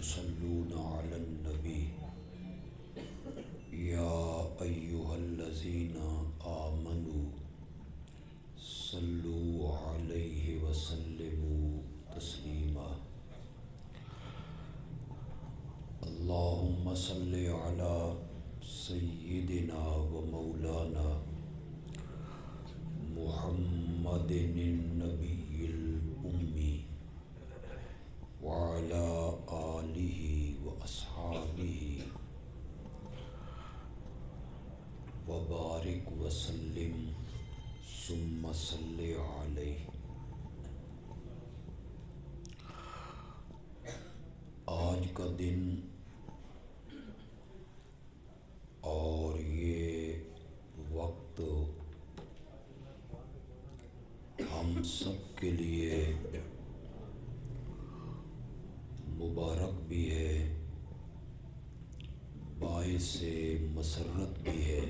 يصلون على النبي يا أيها الذين آمنوا صلوا عليه وسلموا تسليما اللهم صل على سيدنا ومولانا محمد النبي الأمي وعلى آله وأصحابه وبارك وسلم ثم صل عليه۔ آج کا دن اور یہ وقت ہم سب کے لیے مبارک بھی ہے، باعث مسرت بھی ہے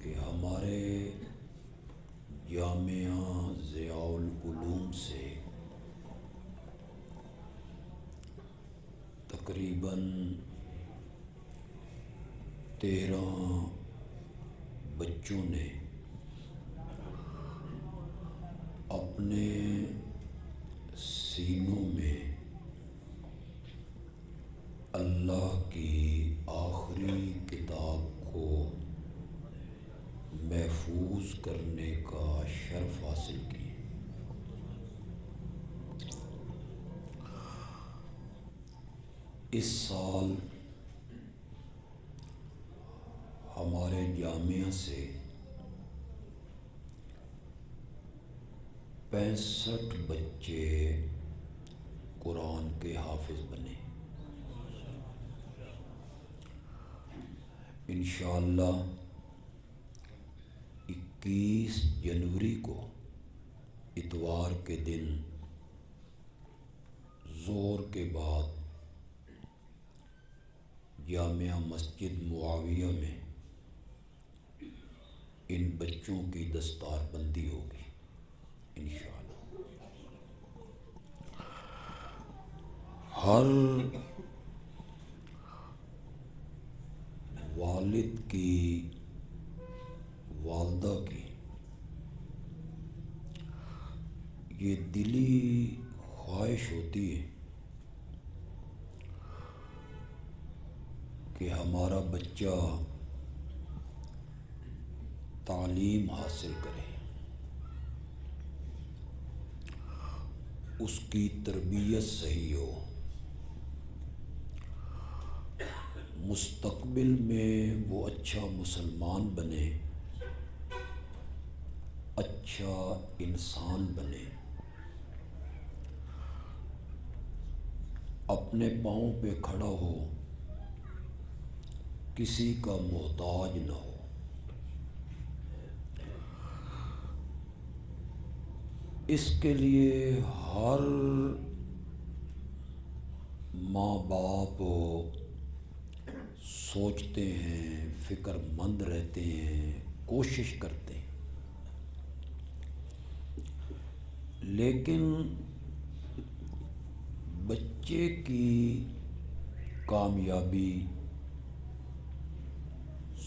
کہ ہمارے جامعہ ضیاء العلوم سے تقریباً 13 بچوں نے اپنے سینوں میں اللہ کی آخری کتاب کو محفوظ کرنے کا شرف حاصل کی۔ اس سال ہمارے جامعہ سے 65 بچے قرآن کے حافظ بنے۔ انشاءاللہ 21 جنوری کو اتوار کے دن ظہر کے بعد جامعہ مسجد معاویہ میں ان بچوں کی دستار بندی ہوگی انشاءاللہ۔ ہر والد کی، والدہ کی یہ دلی خواہش ہوتی ہے کہ ہمارا بچہ تعلیم حاصل کرے، اس کی تربیت صحیح ہو، مستقبل میں وہ اچھا مسلمان بنے، اچھا انسان بنے، اپنے پاؤں پہ کھڑا ہو، کسی کا محتاج نہ ہو۔ اس کے لیے ہر ماں باپ سوچتے ہیں، فکر مند رہتے ہیں، کوشش کرتے ہیں، لیکن بچے کی کامیابی،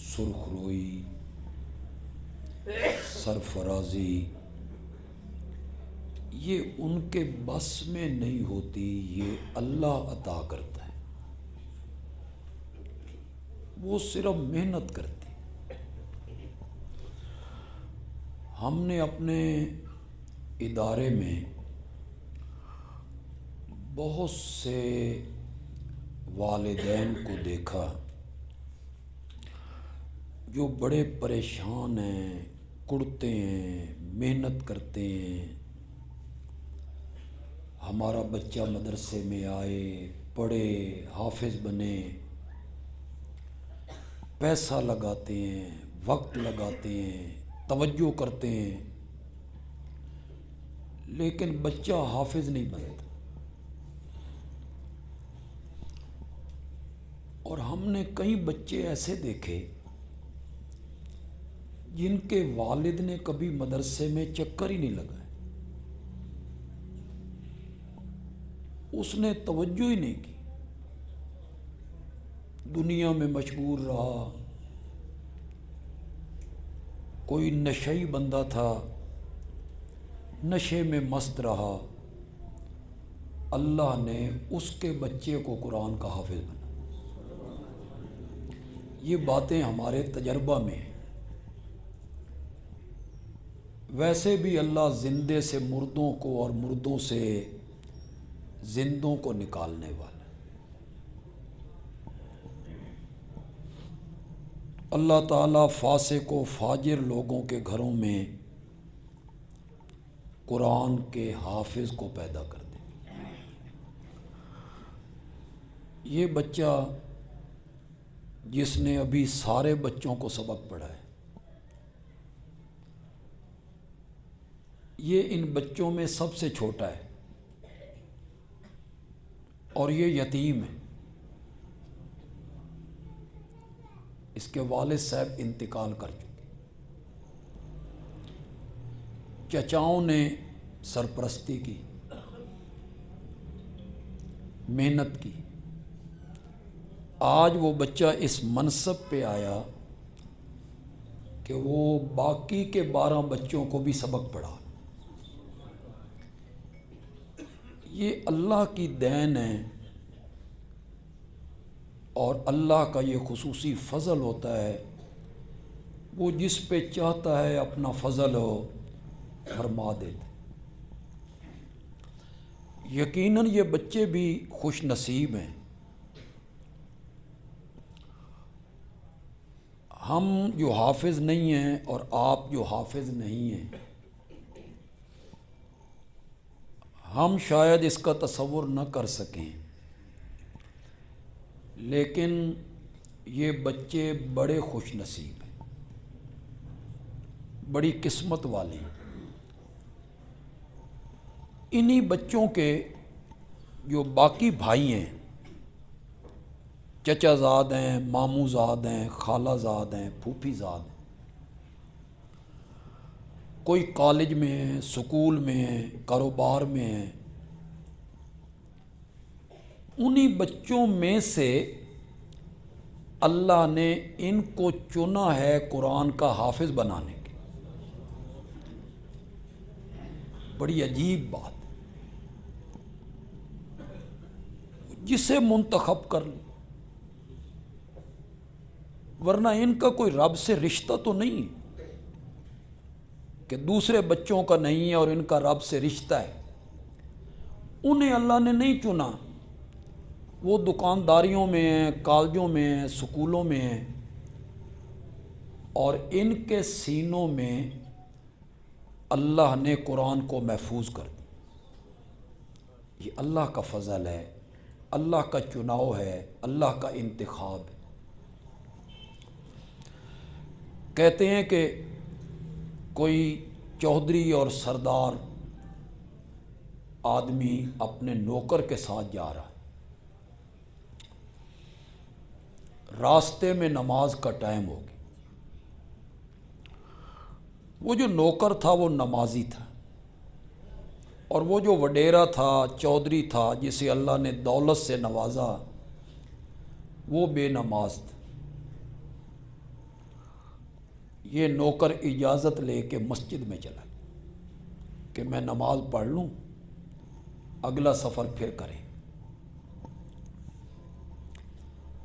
سرخروئی، سرفرازی یہ ان کے بس میں نہیں ہوتی، یہ اللہ عطا کرتا ہے، وہ صرف محنت کرتے۔ ہم نے اپنے ادارے میں بہت سے والدین کو دیکھا جو بڑے پریشان ہیں، کڑتے ہیں، محنت کرتے ہیں، ہمارا بچہ مدرسے میں آئے، پڑھے، حافظ بنے، پیسہ لگاتے ہیں، وقت لگاتے ہیں، توجہ کرتے ہیں، لیکن بچہ حافظ نہیں بنتا۔ اور ہم نے کئی بچے ایسے دیکھے جن کے والد نے کبھی مدرسے میں چکر ہی نہیں لگائے، اس نے توجہ ہی نہیں کی، دنیا میں مشغول رہا، کوئی نشئی بندہ تھا، نشے میں مست رہا، اللہ نے اس کے بچے کو قرآن کا حافظ بنا۔ یہ باتیں ہمارے تجربہ میں ہیں۔ ویسے بھی اللہ زندے سے مردوں کو اور مردوں سے زندوں کو نکالنے والا ہے۔ اللہ تعالیٰ فاسق و فاجر لوگوں کے گھروں میں قرآن کے حافظ کو پیدا کر دے۔ یہ بچہ جس نے ابھی سارے بچوں کو سبق پڑھا ہے، یہ ان بچوں میں سب سے چھوٹا ہے اور یہ یتیم ہے۔ اس کے والد صاحب انتقال کر چکے، چچاؤں نے سرپرستی کی، محنت کی، آج وہ بچہ اس منصب پہ آیا کہ وہ باقی کے 12 بچوں کو بھی سبق پڑھا۔ یہ اللہ کی دین ہے اور اللہ کا یہ خصوصی فضل ہوتا ہے، وہ جس پہ چاہتا ہے اپنا فضل ہو فرما دیتا۔ یقیناً یہ بچے بھی خوش نصیب ہیں۔ ہم جو حافظ نہیں ہیں اور آپ جو حافظ نہیں ہیں، ہم شاید اس کا تصور نہ کر سکیں، لیکن یہ بچے بڑے خوش نصیب ہیں، بڑی قسمت والے ہیں۔ انہی بچوں کے جو باقی بھائی ہیں، چچا زاد ہیں، ماموں زاد ہیں، خالہ زاد ہیں، پھوپھی زاد ہیں، کوئی کالج میں ہیں، سکول میں ہیں، کاروبار میں ہیں، انہی بچوں میں سے اللہ نے ان کو چنا ہے قرآن کا حافظ بنانے کے۔ بڑی عجیب بات، جسے منتخب کر لیں، ورنہ ان کا کوئی رب سے رشتہ تو نہیں ہے کہ دوسرے بچوں کا نہیں ہے اور ان کا رب سے رشتہ ہے۔ انہیں اللہ نے نہیں چنا، وہ دکانداریوں میں ہیں، کالجوں میں ہیں، سکولوں میں ہیں، اور ان کے سینوں میں اللہ نے قرآن کو محفوظ کر دیا۔ یہ اللہ کا فضل ہے، اللہ کا چناؤ ہے، اللہ کا انتخاب ہے۔ کہتے ہیں کہ کوئی چودھری اور سردار آدمی اپنے نوکر کے ساتھ جا رہا ہے، راستے میں نماز کا ٹائم ہو گیا۔ وہ جو نوکر تھا وہ نمازی تھا، اور وہ جو وڈیرا تھا، چودھری تھا، جسے اللہ نے دولت سے نوازا، وہ بے نماز تھا۔ یہ نوکر اجازت لے کے مسجد میں چلا کہ میں نماز پڑھ لوں، اگلا سفر پھر کریں۔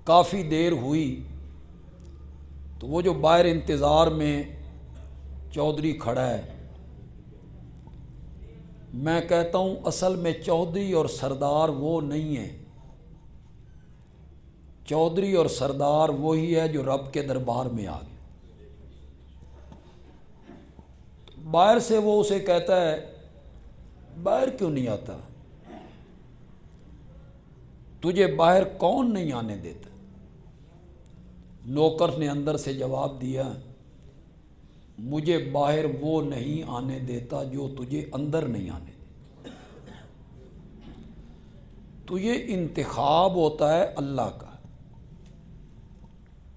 کافی دیر ہوئی تو وہ جو باہر انتظار میں چودھری کھڑا ہے، میں کہتا ہوں اصل میں چودھری اور سردار وہ نہیں ہے، چودھری اور سردار وہی ہے جو رب کے دربار میں آ گیا۔ باہر سے وہ اسے کہتا ہے باہر کیوں نہیں آتا، تجھے باہر کون نہیں آنے دیتا؟ نوکر نے اندر سے جواب دیا، مجھے باہر وہ نہیں آنے دیتا جو تجھے اندر نہیں آنے دیتا۔ تو یہ انتخاب ہوتا ہے اللہ کا۔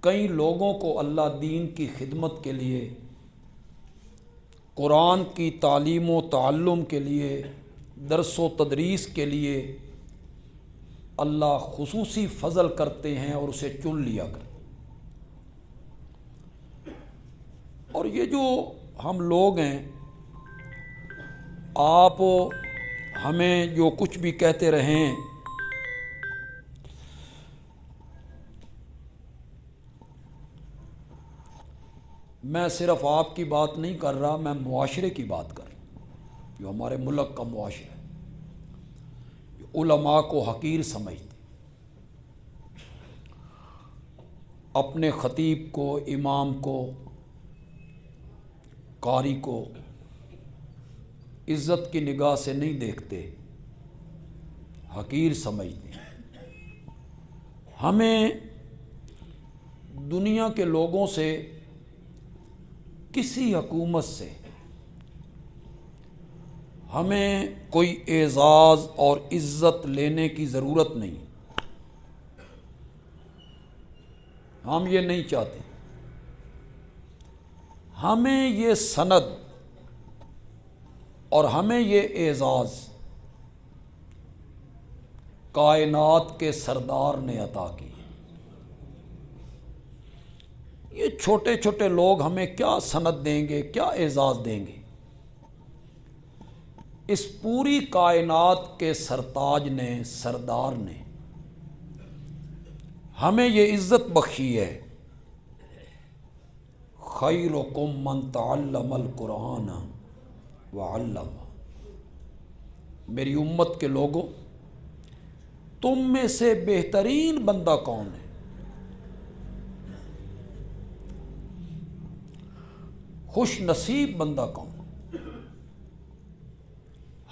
کئی لوگوں کو اللہ دین کی خدمت کے لیے، قرآن کی تعلیم و تعلم کے لیے، درس و تدریس کے لیے اللہ خصوصی فضل کرتے ہیں اور اسے چن لیا کرتے ہیں۔ اور یہ جو ہم لوگ ہیں، آپ ہمیں جو کچھ بھی کہتے رہیں، میں صرف آپ کی بات نہیں کر رہا، میں معاشرے کی بات کر رہا ہوں، جو ہمارے ملک کا معاشرہ ہے، جو علماء کو حقیر سمجھتے، اپنے خطیب کو، امام کو، قاری کو عزت کی نگاہ سے نہیں دیکھتے، حقیر سمجھتے ہیں۔ ہمیں دنیا کے لوگوں سے، کسی حکومت سے ہمیں کوئی اعزاز اور عزت لینے کی ضرورت نہیں، ہم یہ نہیں چاہتے۔ ہمیں یہ سند اور ہمیں یہ اعزاز کائنات کے سردار نے عطا کی۔ یہ چھوٹے چھوٹے لوگ ہمیں کیا سند دیں گے، کیا اعزاز دیں گے؟ اس پوری کائنات کے سرتاج نے، سردار نے ہمیں یہ عزت بخشی ہے، خیرکم من تعلم القرآن وعلم۔ میری امت کے لوگوں، تم میں سے بہترین بندہ کون ہے؟ خوش نصیب بندہ کون؟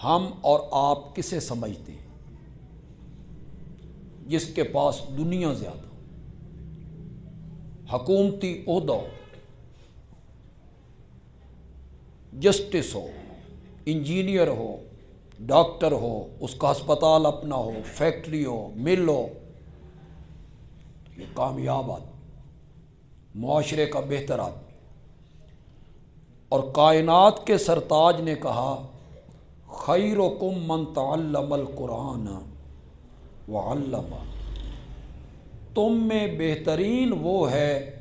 ہم اور آپ کسے سمجھتے ہیں؟ جس کے پاس دنیا زیادہ، حکومتی عہدہ ہو، جسٹس ہو، انجینئر ہو، ڈاکٹر ہو، اس کا ہسپتال اپنا ہو، فیکٹری ہو، مل ہو، یہ کامیاب آدمی، معاشرے کا بہتر آدمی۔ اور کائنات کے سرتاج نے کہا خیرکم من تعلم القرآن وعلم، تم میں بہترین وہ ہے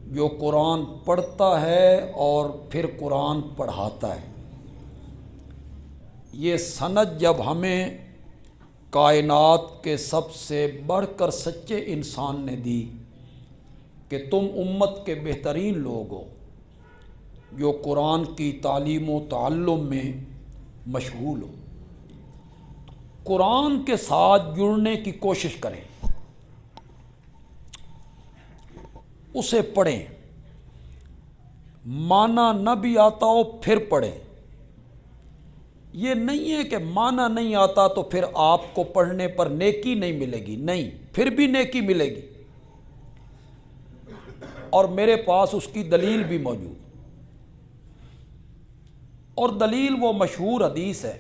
جو قرآن پڑھتا ہے اور پھر قرآن پڑھاتا ہے۔ یہ سند جب ہمیں کائنات کے سب سے بڑھ کر سچے انسان نے دی کہ تم امت کے بہترین لوگ ہو جو قرآن کی تعلیم و تعلم میں مشغول ہو، قرآن کے ساتھ جڑنے کی کوشش کریں، اسے پڑھیں، معنی نہ بھی آتا ہو پھر پڑھیں۔ یہ نہیں ہے کہ معنی نہیں آتا تو پھر آپ کو پڑھنے پر نیکی نہیں ملے گی، نہیں، پھر بھی نیکی ملے گی، اور میرے پاس اس کی دلیل بھی موجود۔ اور دلیل وہ مشہور حدیث ہے،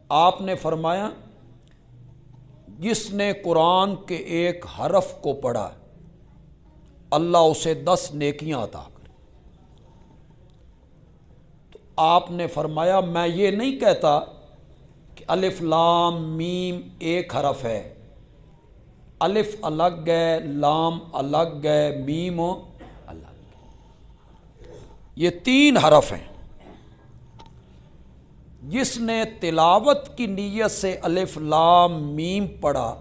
آپ نے فرمایا جس نے قرآن کے ایک حرف کو پڑھا اللہ اسے 10 نیکیاں عطا کرے۔ تو آپ نے فرمایا میں یہ نہیں کہتا کہ الف لام میم ایک حرف ہے، الف الگ ہے، لام الگ ہے، میم الگ ہے، یہ 3 حرف ہیں۔ جس نے تلاوت کی نیت سے الف لام میم پڑھا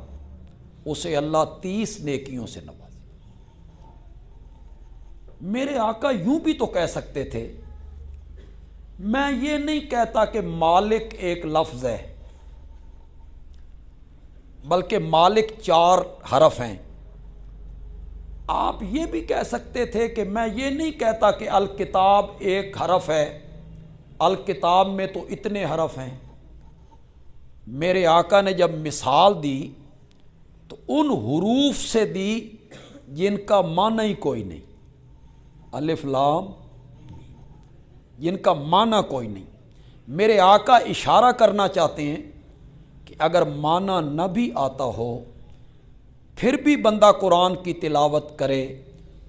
اسے اللہ 30 نیکیوں سے نوازے۔ میرے آقا یوں بھی تو کہہ سکتے تھے، میں یہ نہیں کہتا کہ مالک ایک لفظ ہے، بلکہ مالک 4 حرف ہیں۔ آپ یہ بھی کہہ سکتے تھے کہ میں یہ نہیں کہتا کہ الکتاب ایک حرف ہے، الکتاب میں تو اتنے حرف ہیں۔ میرے آقا نے جب مثال دی تو ان حروف سے دی جن کا معنی ہی کوئی نہیں، الف لام جن کا معنی کوئی نہیں۔ میرے آقا اشارہ کرنا چاہتے ہیں کہ اگر معنی نہ بھی آتا ہو پھر بھی بندہ قرآن کی تلاوت کرے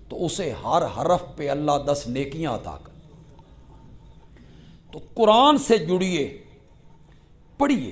تو اسے ہر حرف پہ اللہ 10 نیکیاں عطا کر۔ تو قرآن سے جڑیے، پڑھیے،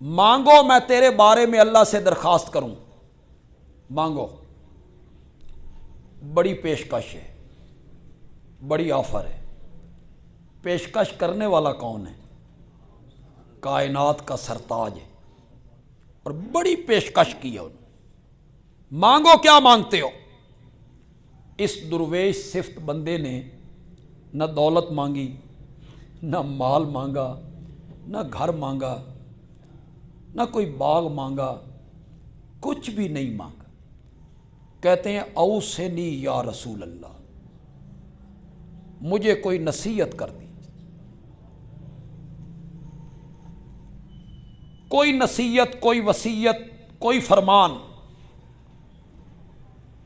مانگو میں تیرے بارے میں اللہ سے درخواست کروں، مانگو۔ بڑی پیشکش ہے، بڑی آفر ہے۔ پیشکش کرنے والا کون ہے؟ کائنات کا سرتاج ہے، اور بڑی پیشکش کی ہے انہوں نے۔ مانگو، کیا مانگتے ہو؟ اس درویش صفت بندے نے نہ دولت مانگی، نہ مال مانگا، نہ گھر مانگا، نہ کوئی باغ مانگا، کچھ بھی نہیں مانگا۔ کہتے ہیں اوصنی یا رسول اللہ، مجھے کوئی نصیحت کر دی، کوئی نصیحت، کوئی وصیت، کوئی فرمان۔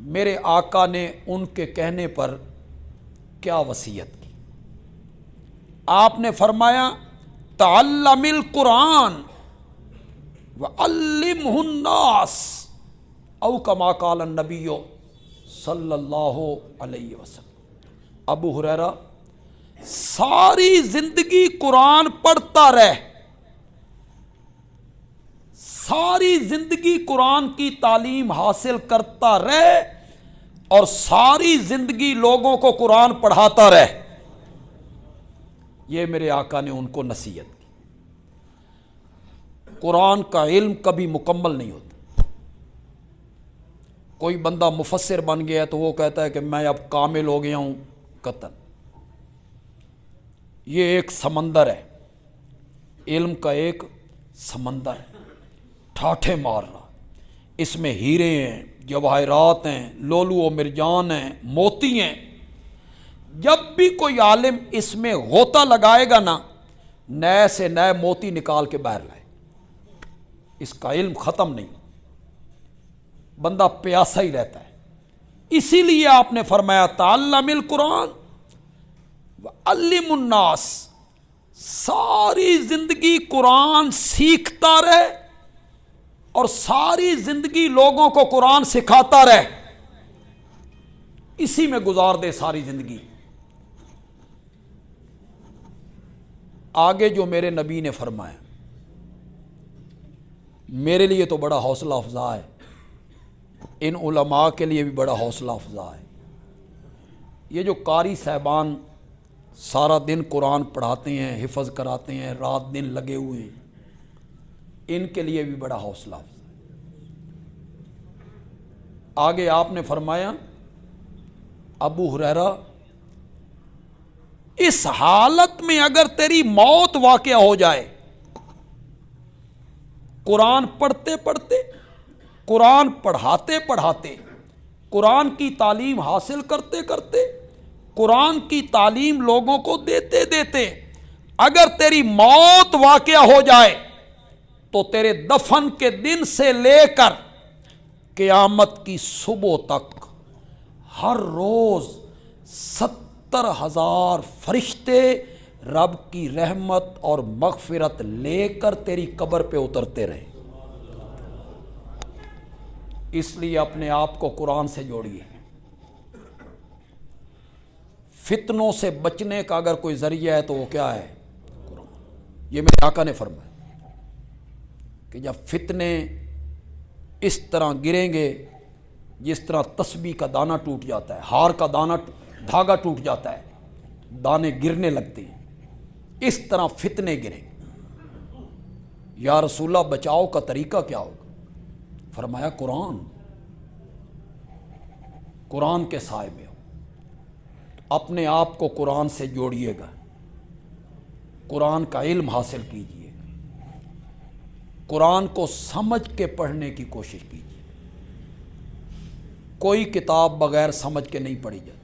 میرے آقا نے ان کے کہنے پر کیا وصیت کی؟ آپ نے فرمایا تعلم القرآن وعلمہ الناس، او کما قال النبی صلی اللہ علیہ وسلم۔ ابو ہریرہ، ساری زندگی قرآن پڑھتا رہ، ساری زندگی قرآن کی تعلیم حاصل کرتا رہ، اور ساری زندگی لوگوں کو قرآن پڑھاتا رہ۔ یہ میرے آقا نے ان کو نصیحت کی۔ قرآن کا علم کبھی مکمل نہیں ہوتا۔ کوئی بندہ مفسر بن گیا ہے تو وہ کہتا ہے کہ میں اب کامل ہو گیا ہوں، قطعاً۔ یہ ایک سمندر ہے، علم کا ایک سمندر ہے، ٹھاٹھے مار رہا۔ اس میں ہیرے ہیں، جواہرات ہیں، لولو و مرجان ہیں، موتی ہیں۔ جب بھی کوئی عالم اس میں غوطہ لگائے گا نا، نئے سے نئے موتی نکال کے باہر لائے۔ اس کا علم ختم نہیں، بندہ پیاسا ہی رہتا ہے۔ اسی لیے آپ نے فرمایا تعلم القرآن وعلم الناس، ساری زندگی قرآن سیکھتا رہے اور ساری زندگی لوگوں کو قرآن سکھاتا رہے، اسی میں گزار دے ساری زندگی۔ آگے جو میرے نبی نے فرمایا، میرے لیے تو بڑا حوصلہ افزا ہے، ان علماء کے لیے بھی بڑا حوصلہ افزا ہے۔ یہ جو قاری صاحبان سارا دن قرآن پڑھاتے ہیں، حفظ کراتے ہیں، رات دن لگے ہوئے ہیں، ان کے لیے بھی بڑا حوصلہ افزا ہے۔ آگے آپ نے فرمایا ابو ہریرہ، اس حالت میں اگر تیری موت واقع ہو جائے، قرآن پڑھتے پڑھتے، قرآن پڑھاتے پڑھاتے، قرآن کی تعلیم حاصل کرتے کرتے، قرآن کی تعلیم لوگوں کو دیتے دیتے، اگر تیری موت واقع ہو جائے تو تیرے دفن کے دن سے لے کر قیامت کی صبح تک ہر روز 70,000 فرشتے رب کی رحمت اور مغفرت لے کر تیری قبر پہ اترتے رہے۔ اس لیے اپنے آپ کو قرآن سے جوڑیے۔ فتنوں سے بچنے کا اگر کوئی ذریعہ ہے تو وہ کیا ہے؟ قرآن۔ یہ میرے آقا نے فرمایا کہ جب فتنے اس طرح گریں گے جس طرح تسبیح کا دانہ ٹوٹ جاتا ہے، ہار کا دھاگا ٹوٹ جاتا ہے، دانے گرنے لگتے ہیں، اس طرح فتنے گریں گے۔ یا رسول اللہ، بچاؤ کا طریقہ کیا ہوگا؟ فرمایا قرآن، قرآن کے سائے میں ہو، اپنے آپ کو قرآن سے جوڑیے گا، قرآن کا علم حاصل کیجیے، قرآن کو سمجھ کے پڑھنے کی کوشش کیجیے۔ کوئی کتاب بغیر سمجھ کے نہیں پڑھی جاتی،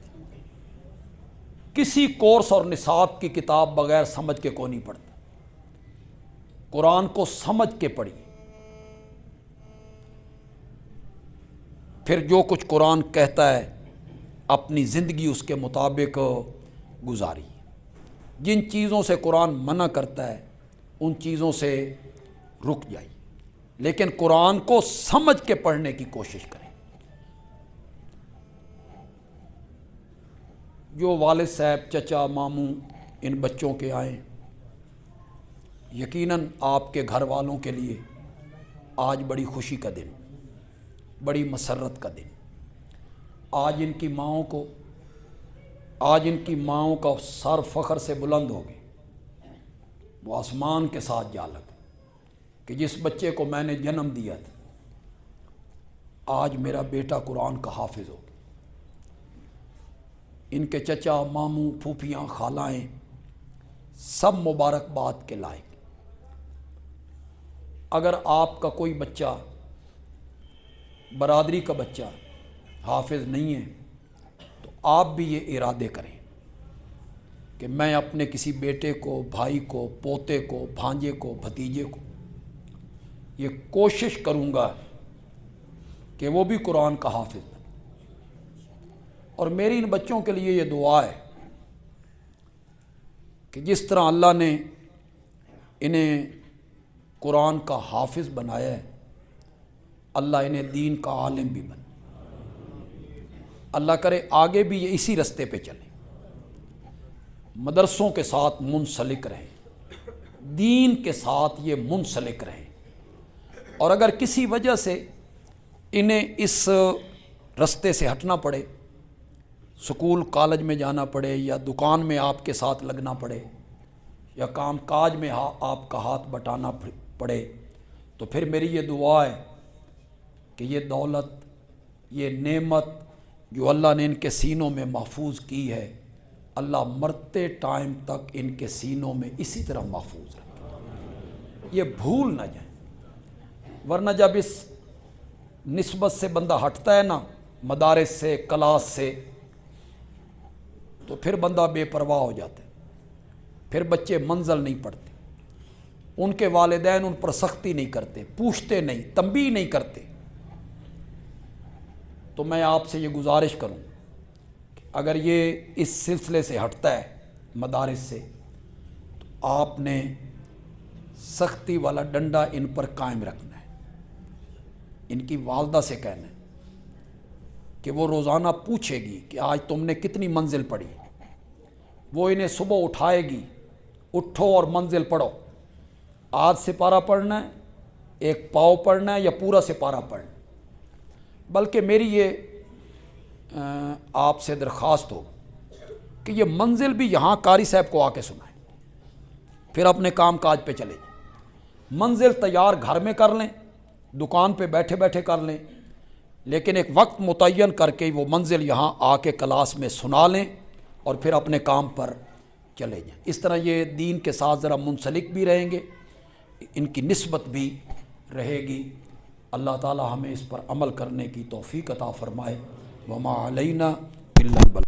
کسی کورس اور نصاب کی کتاب بغیر سمجھ کے کوئی نہیں پڑھتا۔ قرآن کو سمجھ کے پڑھیے، پھر جو کچھ قرآن کہتا ہے اپنی زندگی اس کے مطابق گزاری۔ جن چیزوں سے قرآن منع کرتا ہے ان چیزوں سے رک جائیے، لیکن قرآن کو سمجھ کے پڑھنے کی کوشش کریں۔ جو والد صاحب، چچا، ماموں ان بچوں کے آئیں، یقیناً آپ کے گھر والوں کے لیے آج بڑی خوشی کا دن، بڑی مسرت کا دن۔ آج ان کی ماؤں کا سر فخر سے بلند ہوگی، وہ آسمان کے ساتھ جا لگے کہ جس بچے کو میں نے جنم دیا تھا آج میرا بیٹا قرآن کا حافظ ہو گیا۔ ان کے چچا، ماموں، پھوپھیاں، خالائیں سب مبارکباد کے لائق۔ اگر آپ کا کوئی بچہ، برادری کا بچہ حافظ نہیں ہے تو آپ بھی یہ ارادے کریں کہ میں اپنے کسی بیٹے کو، بھائی کو، پوتے کو، بھانجے کو، بھتیجے کو یہ کوشش کروں گا کہ وہ بھی قرآن کا حافظ بنے۔ اور میری ان بچوں کے لیے یہ دعا ہے کہ جس طرح اللہ نے انہیں قرآن کا حافظ بنایا ہے، اللہ انہیں دین کا عالم بھی بنے۔ اللہ کرے آگے بھی یہ اسی رستے پہ چلیں، مدرسوں کے ساتھ منسلک رہیں، دین کے ساتھ یہ منسلک رہیں۔ اور اگر کسی وجہ سے انہیں اس رستے سے ہٹنا پڑے، سکول کالج میں جانا پڑے، یا دکان میں آپ کے ساتھ لگنا پڑے، یا کام کاج میں آپ کا ہاتھ بٹانا پڑے، تو پھر میری یہ دعا ہے کہ یہ دولت، یہ نعمت جو اللہ نے ان کے سینوں میں محفوظ کی ہے، اللہ مرتے ٹائم تک ان کے سینوں میں اسی طرح محفوظ رکھے، یہ بھول نہ جائیں۔ ورنہ جب اس نسبت سے بندہ ہٹتا ہے نا، مدارس سے، کلاس سے، تو پھر بندہ بے پرواہ ہو جاتا ہے، پھر بچے منزل نہیں پڑتے، ان کے والدین ان پر سختی نہیں کرتے، پوچھتے نہیں، تنبیہ نہیں کرتے۔ تو میں آپ سے یہ گزارش کروں کہ اگر یہ اس سلسلے سے ہٹتا ہے، مدارس سے، تو آپ نے سختی والا ڈنڈا ان پر قائم رکھنا ہے۔ ان کی والدہ سے کہنا ہے کہ وہ روزانہ پوچھے گی کہ آج تم نے کتنی منزل پڑھی، وہ انہیں صبح اٹھائے گی، اٹھو اور منزل پڑھو، آدھ سپارہ پڑھنا ہے، ایک پاؤ پڑھنا ہے، یا پورا سپارہ پڑھنا ہے۔ بلکہ میری یہ آپ سے درخواست ہو کہ یہ منزل بھی یہاں قاری صاحب کو آ کے سنائیں، پھر اپنے کام کاج پہ چلے جائیں۔ منزل تیار گھر میں کر لیں، دکان پہ بیٹھے بیٹھے کر لیں، لیکن ایک وقت متعین کر کے وہ منزل یہاں آ کے کلاس میں سنا لیں اور پھر اپنے کام پر چلے جائیں۔ اس طرح یہ دین کے ساتھ ذرا منسلک بھی رہیں گے، ان کی نسبت بھی رہے گی۔ اللہ تعالی ہمیں اس پر عمل کرنے کی توفیق عطا فرمائے۔ وما علینا الا البلاغ۔